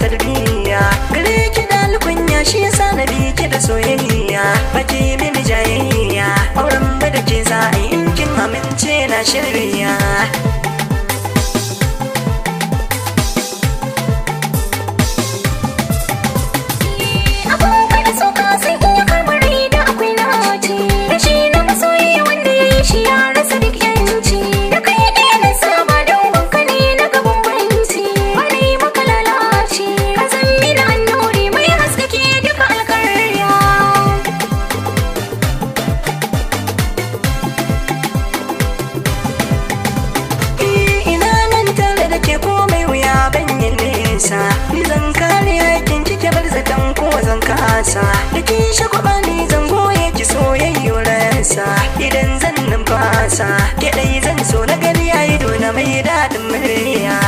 tarbiyya gare ki da alkunya shi yasa na bi ki da soyayya baki mini jayayya auren ba da ke za a yi in kin amince na shirya. Ni zan kare aikin kike bar zaton ko zan kasa da kin shagwaba ni zan goye ki soyayyar rasa idan zan numfasa ke dai zan so na gani yayi dona mai daɗin murya.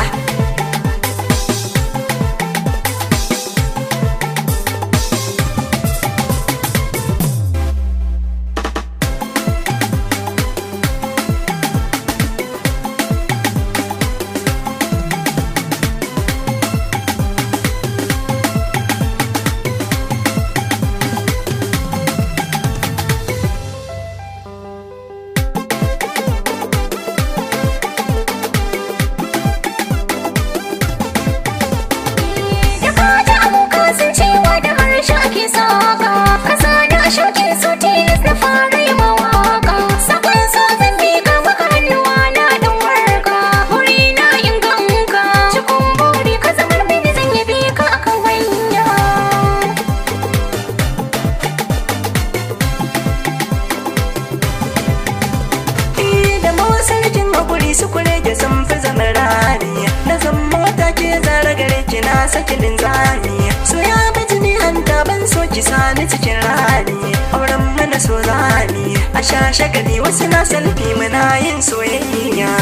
Su kure da sun fi zama rani na zan mota ke zara gare ki na saki linzami so ya baji ni hanta ban so ki sani cikin rani auren mana so zani a sha shagali wasu na salfi muna yin soyayya.